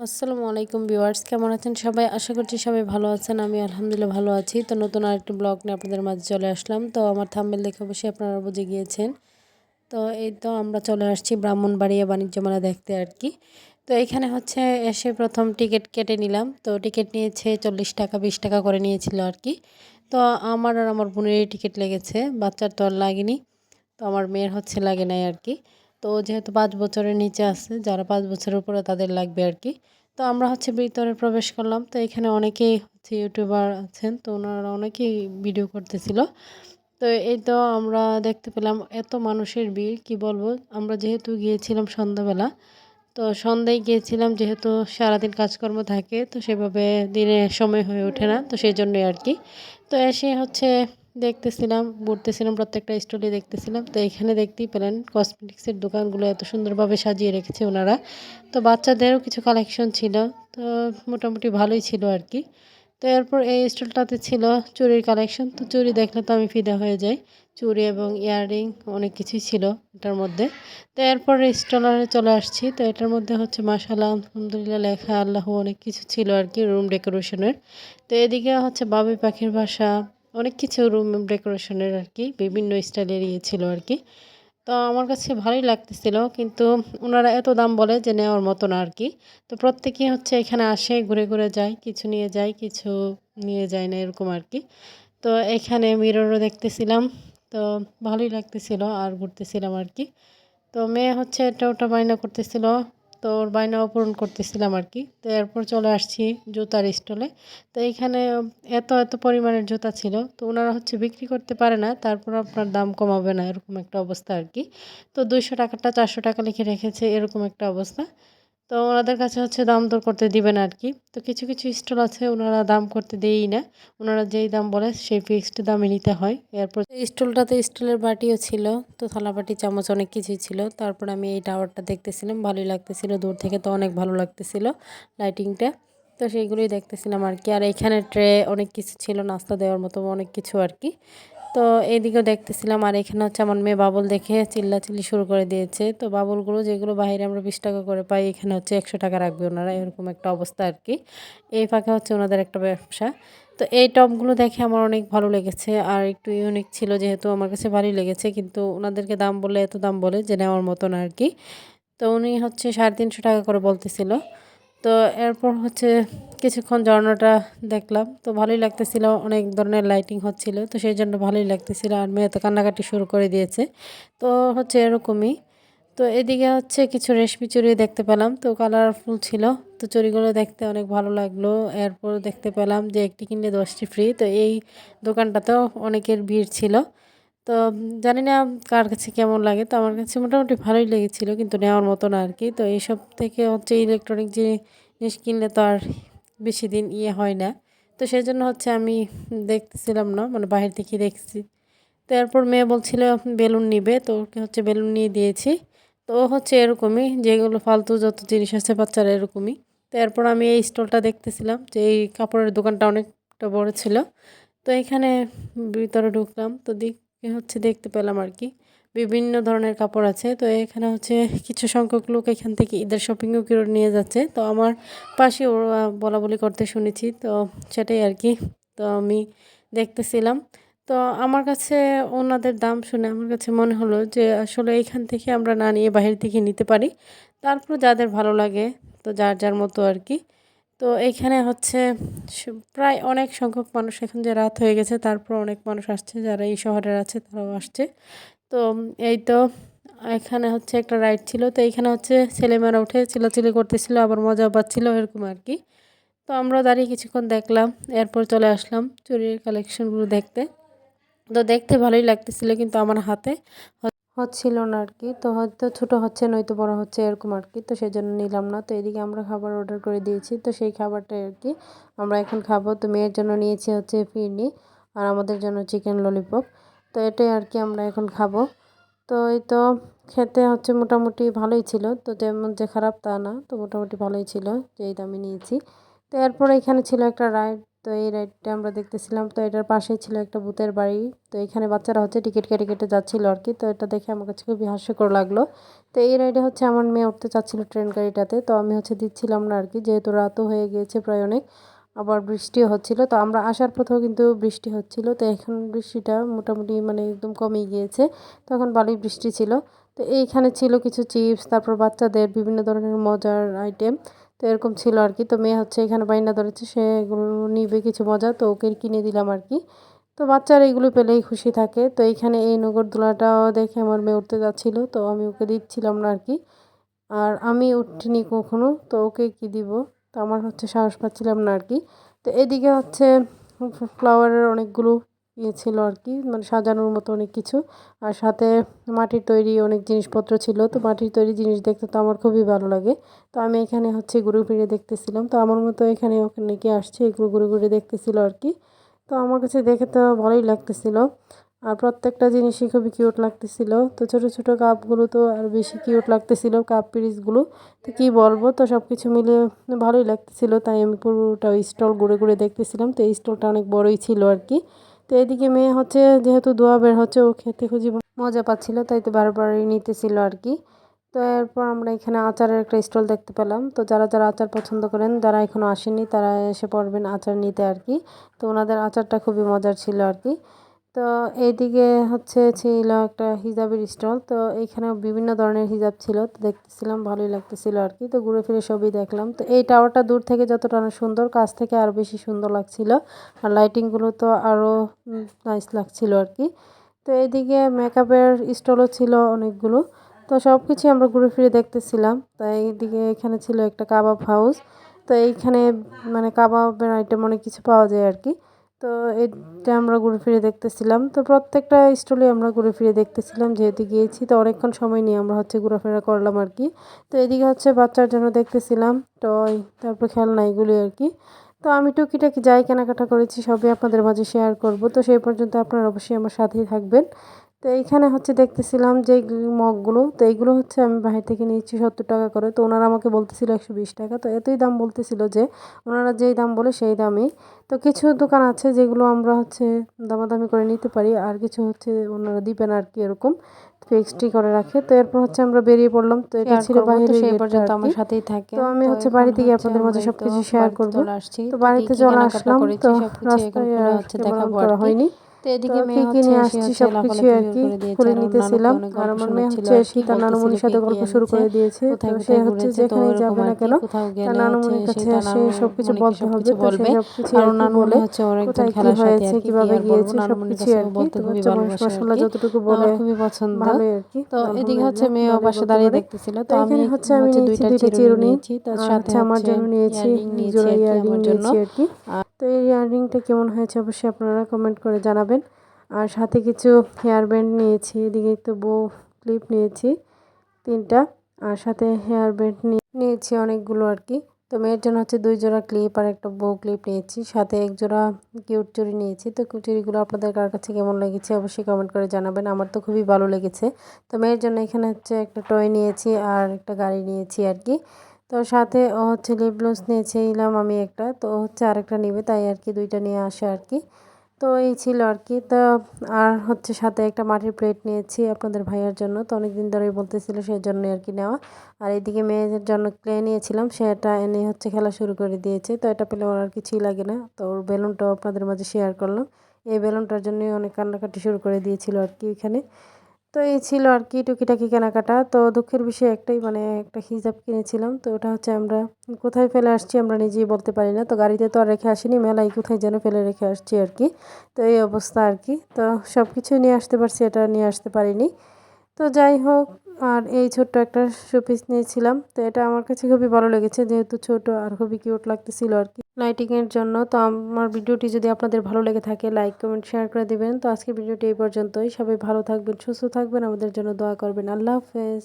আসসালামু আলাইকুম ভিউয়ার্স, কেমন আছেন সবাই? আশা করছি সবাই ভালো আছেন। আমি আলহামদুলিল্লাহ ভালো আছি। তো নতুন আরেকটি ব্লগ নিয়ে আপনাদের মাঝে চলে আসলাম। তো আমার থাম্বনেল দেখে অবশ্যই আপনারা বুঝে গিয়েছেন। তো এই তো আমরা চলে আসছি ব্রাহ্মণবাড়িয়া বাণিজ্য মেলা দেখতে আর কি। তো এইখানে হচ্ছে এসে প্রথম টিকিট কেটে নিলাম। তো টিকিট নিয়েছে 40 টাকা, 20 টাকা করে নিয়েছিল আর কি। তো আমার আর আমার বোনেরই টিকিট লেগেছে, বাচ্চার তো আর লাগেনি। তো আমার মেয়ের হচ্ছে লাগে নাই আর কি। তো ও যেহেতু 5 বছরের নিচে আছে, যারা 5 বছরের উপরে তাদের লাগবে আর কি। তো আমরা হচ্ছে ভিতরে প্রবেশ করলাম। তো এখানে অনেকেই হচ্ছে ইউটিউবার আছেন, তো ওনারা অনেকেই ভিডিও করতেছিল। তো এই তো আমরা দেখতে পেলাম এত মানুষের ভিড়, কি বলবো। আমরা যেহেতু গিয়েছিলাম সন্ধ্যাবেলা, তো সন্ধ্যায় গিয়েছিলাম, যেহেতু সারাদিন কাজকর্ম থাকে, তো সেভাবে দিনে সময় হয়ে ওঠে না, তো সেই জন্যই আর কি। তো এসে হচ্ছে দেখতেছিলাম, ঘুরতেছিলাম, প্রত্যেকটা স্টলে দেখতেছিলাম। তো এখানে দেখতেই পেলেন কসমেটিক্সের দোকানগুলো এত সুন্দরভাবে সাজিয়ে রেখেছে ওনারা। তো বাচ্চাদেরও কিছু কালেকশন ছিল, তো মোটামুটি ভালোই ছিল আর কি। তো এরপর এই স্টলটাতে ছিল চুড়ির কালেকশন। তো চুড়ি দেখলে তো আমি ফিদা হয়ে যাই। চুড়ি এবং ইয়াররিং অনেক কিছুই ছিল এটার মধ্যে। তো এরপর স্টলারে চলে আসছি। তো এটার মধ্যে হচ্ছে মাশাআল্লাহ আলহামদুলিল্লাহ লেখা আল্লাহ অনেক কিছু ছিল আর কি, রুম ডেকোরেশনের। তো এদিকে হচ্ছে বাবুই পাখির বাসা, অনেক কিছু রুম ডেকোরেশনের আর কি, বিভিন্ন স্টাইলের ইয়ে ছিল আর কি। তো আমার কাছে ভালোই লাগতেছিল, কিন্তু ওনারা এত দাম বলে যে নেওয়ার মতো না আর কি। তো প্রত্যেকেই হচ্ছে এখানে আসে, ঘুরে ঘুরে যায়, কিছু নিয়ে যায়, কিছু নিয়ে যায় না, এরকম আর কি। তো এখানে মিররও দেখতেছিলাম। তো ভালোই লাগতেছিল আর ঘুরতেছিলাম আর কি। তো মেয়ে হচ্ছে এটা ওটা বায়না করতেছিল, তো ওর বায়নাও পূরণ করতেছিলাম আর কি। তো এরপর চলে আসছি জুতার স্টলে। তো এইখানে এত এত পরিমাণের জুতা ছিল, তো ওনারা হচ্ছে বিক্রি করতে পারে না, তারপর আপনার দাম কমাবে না, এরকম একটা অবস্থা আর কি। তো 200 টাকাটা 400 টাকা লিখে রেখেছে, এরকম একটা অবস্থা। তো ওনাদের কাছে হচ্ছে দাম দর করতে দিবে না আর কি। তো কিছু কিছু স্টল আছে ওনারা দাম করতে দেয়ই না, ওনারা যেই দাম বলে সেই ফিক্সড দামে নিতে হয়। এরপর এই স্টলটাতে স্টিলের বাটিও ছিল, তো থালা বাটি চামচ অনেক কিছুই ছিল। তারপর আমি এই টাওয়ারটা দেখতেছিলাম, ভালোই লাগতেছিল, দূর থেকে তো অনেক ভালো লাগতেছিল লাইটিংটা। তো সেইগুলোই দেখতেছিলাম আর কি। আর এখানে ট্রে অনেক কিছু ছিল, নাস্তা দেওয়ার মতো অনেক কিছু আর কি। তো এইদিকেও দেখতেছিলাম। আর এখানে হচ্ছে আমার মেয়ে বাবুল দেখে চিল্লাচিল্লি শুরু করে দিয়েছে। তো বাবুলগুলো যেগুলো বাইরে আমরা 20 টাকা করে পাই, এখানে হচ্ছে 100 টাকা রাখবে ওনারা, এরকম একটা অবস্থা আর কি। এই ফাঁকে হচ্ছে ওনাদের একটা ব্যবসা। তো এই টপগুলো দেখে আমার অনেক ভালো লেগেছে, আর একটু ইউনিক ছিল যেহেতু আমার কাছে ভালোই লেগেছে, কিন্তু ওনাদেরকে দাম বলে এত দাম বলে যে নেওয়ার মতো না আর কি। তো উনি হচ্ছে 350 টাকা করে বলতেছিল। তো এরপর হচ্ছে কিছুক্ষণ ঝর্ণাটা দেখলাম, তো ভালোই লাগতেছিল, অনেক ধরনের লাইটিং হচ্ছিল, তো সেই জন্য ভালোই লাগতেছিল। আর মেয়ে তো কান্নাকাটি শুরু করে দিয়েছে। তো হচ্ছে এরকমই। তো এদিকে হচ্ছে কিছু রেশমি চুড়ি দেখতে পেলাম, তো কালারফুল ছিল। তো চুড়িগুলো দেখতে অনেক ভালো লাগলো। এরপর দেখতে পেলাম যে একটি কিনলে 10টি ফ্রি। তো এই দোকানটাতেও অনেকের ভিড় ছিল। তো জানি না কার কাছে কেমন লাগে, তো আমার কাছে মোটামুটি ভালোই লেগেছিল, কিন্তু নেওয়ার মতো না আর কি। তো এইসব থেকে হচ্ছে ইলেকট্রনিক জিনিস কিনলে তো আর বেশি দিন ইয়ে হয় না। তো সেই জন্য হচ্ছে আমি দেখতেছিলাম না, মানে বাহির থেকে দেখছি। তো এরপর মেয়ে বলছিল বেলুন নিবে, তো ওকে হচ্ছে বেলুন নিয়ে দিয়েছি। তো ও হচ্ছে এরকমই, যেগুলো ফালতু যত জিনিস আছে বাচ্চারা এরকমই। তো এরপর আমি এই স্টলটা দেখতেছিলাম, যে এই কাপড়ের দোকানটা অনেকটা বড় ছিল। তো এখানে ভিতরে ঢুকলাম, তো হচ্ছে দেখতে পেলাম আর কি বিভিন্ন ধরনের কাপড় আছে। তো এখানে হচ্ছে কিছু সংখ্যক লোক এখান থেকে ঈদের শপিংও করে নিয়ে যাচ্ছে। তো আমার পাশে ওরা বলা বলি করতে শুনেছি, তো সেটাই আর কি। তো আমি দেখতেছিলাম। তো আমার কাছে ওনাদের দাম শুনে আমার কাছে মনে হলো যে আসলে এইখান থেকে আমরা না নিয়ে বাইরে থেকে নিতে পারি। তারপর যাদের ভালো লাগে, তো যার যার মতো আর কি। তো এইখানে হচ্ছে প্রায় অনেক সংখ্যক মানুষ, এখন যে রাত হয়ে গেছে তারপর অনেক মানুষ আসছে, যারা এই শহরের আছে তারাও আসছে। তো এই তো এখানে হচ্ছে একটা রাইড ছিল, তো এইখানে হচ্ছে ছেলেমেয়েরা উঠে চিল্লাচিল্লি করতেছিল, আবার মজাও পাচ্ছিল, এরকম আর কি। তো আমরা দাঁড়িয়ে কিছুক্ষণ দেখলাম, এরপর চলে আসলাম চুড়ির কালেকশনগুলো দেখতে। তো দেখতে ভালোই লাগতেছিল, কিন্তু আমার হাতে হচ্ছিল না আর কি। তো হয়তো ছোট হচ্ছে নয়তো বড় হচ্ছে, এরকম আর কি। তো সেই জন্য নিলাম না। তো এদিকে আমরা খাবার অর্ডার করে দিয়েছি, তো সেই খাবারটাই আর কি আমরা এখন খাবো। তো মেয়ের জন্য নিয়েছি হচ্ছে ফিরনি, আর আমাদের জন্য চিকেন ললিপপ। তো এটাই আর কি আমরা এখন খাবো। তো এই তো খেতে হচ্ছে মোটামুটি ভালোই ছিল, তো যেমন যে খারাপ তা না, তো মোটামুটি ভালোই ছিল, যেই দামে নিয়েছি। তো এরপর এখানে ছিল একটা রাইড, তো এই রাইডটা আমরা দেখতেছিলাম। তো এটার পাশেই ছিল একটা ভূতের বাড়ি। তো এখানে বাচ্চারা হচ্ছে টিকিট কেটে কেটে যাচ্ছিল আর কি। তো এটা দেখে আমার কাছে খুবই হাস্যকর লাগলো। তো এই রাইডে হচ্ছে আমার মেয়ে উঠতে চাচ্ছিল ট্রেন গাড়িটাতে, তো আমি হচ্ছে দিচ্ছিলাম না আর কি, যেহেতু রাতও হয়ে গিয়েছে প্রায় অনেক, আবার বৃষ্টিও হচ্ছিল। তো আমরা আসার পথেও কিন্তু বৃষ্টি হচ্ছিল। তো এখন বৃষ্টিটা মোটামুটি মানে একদম কমে গিয়েছে, তখন ভালোই বৃষ্টি ছিল। তো এইখানে ছিল কিছু চিপস, তারপর বাচ্চাদের বিভিন্ন ধরনের মজার আইটেম, তো এরকম ছিল আর কি। তো মেয়ে হচ্ছে এখানে বাইনা ধরেছে, সে এগুলো নিবে কিছু মজা, তো ওকে কিনে দিলাম আর কি। তো বাচ্চারা এগুলো পেলেই খুশি থাকে। তো এইখানে এই নগরদোলাটাও দেখে আমার মেয়ে উঠতে যাচ্ছিল, তো আমি ওকে দিচ্ছিলাম না আর কি। আর আমি উঠিনি কখনো, তো ওকে কি দিব, তো আমার হচ্ছে সাহস পাচ্ছিলাম না আর কি। তো এদিকে হচ্ছে ফ্লাওয়ারের অনেকগুলো ইয়ে ছিল আর কি, মানে সাজানোর মতো অনেক কিছু, আর সাথে মাটির তৈরি অনেক জিনিসপত্র ছিল। তো মাটির তৈরি জিনিস দেখতে তো আমার খুবই ভালো লাগে। তো আমি এখানে হচ্ছে ঘুরে ফিরে দেখতেছিলাম, তো আমার মতো এখানে ওখানে কি আসছে এগুলো ঘুরে ঘুরে দেখতেছিল আর কি। তো আমার কাছে দেখে তো ভালোই লাগতেছিল, আর প্রত্যেকটা জিনিসই খুবই কিউট লাগতেছিল। তো ছোট ছোট কাপগুলো তো আর বেশি কিউট লাগতেছিল, কাপ পিরিচগুলো। তো কি বলবো, তো সব কিছু মিলিয়ে ভালোই লাগতেছিল, তাই আমি পুরোটা স্টল ঘুরে ঘুরে দেখতেছিলাম। তো এই স্টলটা অনেক বড়ই ছিল আর কি। তো এদিকে মেয়ে হচ্ছে যেহেতু ধোয়া বের হচ্ছে, ও খেতে খুবই মজা পাচ্ছিল, তাই তো বারবারই নিতেছিল আর কি। তো এরপর আমরা এখানে আচারের একটা স্টল দেখতে পেলাম। তো যারা যারা আচার পছন্দ করেন, যারা এখনও আসেনি তারা এসে পড়বেন আচার নিতে আর কি। তো ওনাদের আচারটা খুবই মজার ছিল আর কি। তো এইদিকে হচ্ছে ছিল একটা হিজাবের স্টল। তো এইখানে বিভিন্ন ধরনের হিজাব ছিল, তো দেখতেছিলাম, ভালোই লাগতেছিল আর কি। তো ঘুরে ফিরে সবই দেখলাম। তো এই টাওয়ারটা দূর থেকে যতটা না সুন্দর, কাছ থেকে আরও বেশি সুন্দর লাগছিল, আর লাইটিংগুলো তো আরও নাইস লাগছিল আর কি। তো এইদিকে মেকআপের স্টলও ছিল অনেকগুলো। তো সব কিছুই আমরা ঘুরে ফিরে দেখতেছিলাম। তো এইদিকে এখানে ছিল একটা কাবাব হাউস। তো এইখানে মানে কাবাবের আইটেম অনেক কিছু পাওয়া যায় আর কি। তো এটা আমরা ঘুরে ফিরে দেখতেছিলাম। তো প্রত্যেকটা স্টলে আমরা ঘুরে ফিরে দেখতেছিলাম, যেহেতু গিয়েছি তো অনেকক্ষণ সময় নিয়ে আমরা হচ্ছে ঘোরাফেরা করলাম আর কি। তো এদিকে হচ্ছে বাচ্চার জন্য দেখতেছিলাম টয়, তারপর খেলনা এগুলি আর কি। তো আমি টুকিটাকি যাই কেনাকাটা করেছি সবই আপনাদের মাঝে শেয়ার করব। তো সেই পর্যন্ত আপনারা অবশ্যই আমার সাথেই থাকবেন। তো এইখানে হচ্ছে দেখতেছিলাম যে মগগুলো, তো এইগুলো হচ্ছে আমি বাহির থেকে নিয়েছি 70 টাকা করে। তো ওনারা আমাকে বলতেছিল 120 টাকা। তো এতই দাম বলতেছিল যে ওনারা যেই দাম বলে সেই দামই। তো কিছু দোকান আছে যেগুলো আমরা হচ্ছে দামাদামি করে নিতে পারি, আর কিছু হচ্ছে ওনারা দিবেন আর কি, এরকম ফিক্সডই করে রাখে। তো এরপর হচ্ছে আমরা বেরিয়ে পড়লাম। তো এটা ছিল বাইরের সেই গেটটা পর্যন্ত আর আমার কি। সাথেই তো থাকেন। আমি তো হচ্ছে এখন বাড়িতে গিয়ে হচ্ছে আপনাদের মাঝে আমরা এই তো সবকিছু শেয়ার বাড়িতে করব। চলে আসছি। তো তো কি বাড়িতে কি চলে কেনাকাটা আসলাম, করেছি তো সবকিছু এখন রাস্তায় খুলে আর হচ্ছে ক্যামেরা অন দেখাবো আর করা কি। হয়নি। তো তো এদিকে কি মেয়ে কি হচ্ছে নিয়ে এসে আসছি হচ্ছে সবকিছু লাফালাফি আর শুরু কি করে দিয়েছে, খুলে আর ওর নানুকে নিতেছিলাম। অনেক আর গল্প আমার মেয়ে শোনাচ্ছিল হচ্ছে আর কি, এসেই তার বলতেছিল নানুমণির কে সাথে কি গল্প শুরু এনেছে, করে দিয়েছে। তো কোথায় সে কোথায় হচ্ছে ঘুরেছে। তো যেখানেই ওরকম যাবে আর না কি, কেন কোথাও তার গেলে হচ্ছে নানুমণির সেই কাছে তার সে সবকিছু নানুমণিকে বলতে হবে। সবকিছু তো সেই বলবে। সবকিছু আর আর ওর কি নানুমণি বলে হচ্ছে ওর একজন কোথায় কি খেলার সাথী হয়েছে আর কি কিভাবে আর বলবো, গিয়েছে নানুমণির সবকিছু কাছেও আর কি। বলতে তো খুবই বাচ্চা মানুষ ভালোবাসে আর মাশাআল্লাহ কি, যতটুকু তো বলে আমার খুবই পছন্দ। ভালোই আর কি। তো তো এদিকে হচ্ছে আলহামদুলিল্লাহ মেয়ে ও ভালোই পাশে বলতে দাঁড়িয়ে পারে। দেখতেছিল। তো তো আমি এখানে হচ্ছে আমি হচ্ছে নিয়েছি 2টা দুইটা চিরুনি চিরুনি, নিয়েছি, তার আর সাথে হচ্ছে আমার হচ্ছে জন্য নিয়েছি ইয়াররিং নিয়েছি জোড়া আর কি ইয়াররিং আমার জন্য। নিয়েছি আর কি। তো এই ইয়াররিংটা কেমন হয়েছে অবশ্যই আপনারা কমেন্ট করে জানাবেন। আর সাথে কিছু হেয়ার ব্যান্ড নিয়েছি, এদিকে তো বো ক্লিপ নিয়েছি 3টা, আর সাথে হেয়ার ব্যান্ড নিয়েছি অনেকগুলো আর কি। তো মেয়ের জন্য হচ্ছে 2 জোড়া ক্লিপ আর একটা বো ক্লিপ নিয়েছি, সাথে 1 জোড়া কিউট চুড়ি নিয়েছি। তো চুড়িগুলো আপনাদের কার কাছে কেমন লেগেছে অবশ্যই কমেন্ট করে জানাবেন, আমার তো খুবই ভালো লেগেছে। তো মেয়ের জন্য এখানে হচ্ছে একটা টয় নিয়েছি আর একটা গাড়ি নিয়েছি আর কি। তো সাথে ও হচ্ছে লিপ গ্লস নিয়েছিলাম আমি একটা, তো ও হচ্ছে আরেকটা নিবে, তাই আর কি 2টা নিয়ে আসে আর কি। তো এই ছিল আর কি। তো আর হচ্ছে সাথে একটা মাটির প্লেট নিয়েছি আপনাদের ভাইয়ার জন্য, তো অনেকদিন ধরেই বলতেছিল, সেই জন্যই আর কি নেওয়া। আর এইদিকে মেয়েদের জন্য ক্লে নিয়েছিলাম, সেটা এনে হচ্ছে খেলা শুরু করে দিয়েছে। তো এটা পেলে ওর আর কিছুই লাগে না। তো ওর বেলুনটাও আপনাদের মাঝে শেয়ার করলাম, এই বেলুনটার জন্যই অনেক কান্নাকাটি শুরু করে দিয়েছিল আর কি এখানে। তো এই ছিল আর কি টুকিটাকি কেনাকাটা। তো দুঃখের বিষয় একটাই, মানে একটা হিজাব কিনেছিলাম, তো ওটা হচ্ছে আমরা কোথায় ফেলে আসছি আমরা নিজেই বলতে পারি না। তো গাড়িতে তো আর রেখে আসিনি, মেলায় কোথায় যেন ফেলে রেখে আসছি আর কি। তো এই অবস্থা আর কি। তো সব কিছুই নিয়ে আসতে পারছি, এটা নিয়ে আসতে পারিনি। তো যাই হোক, আর এই ছোট্ট একটা শোপিস নিয়েছিলাম। তো এটা আমার কাছে খুবই ভালো লেগেছে, যেহেতু ছোট আর খুবই কিউট লাগতেছিল আর কি লাইটিংয়ের জন্য। তো আমার ভিডিওটি যদি আপনাদের ভালো লেগে থাকে লাইক কমেন্ট শেয়ার করে দিবেন। তো আজকের ভিডিওটি এই পর্যন্তই, সবাই ভালো থাকবেন, সুস্থ থাকবেন, আমাদের জন্য দোয়া করবেন। আল্লাহ হাফেজ।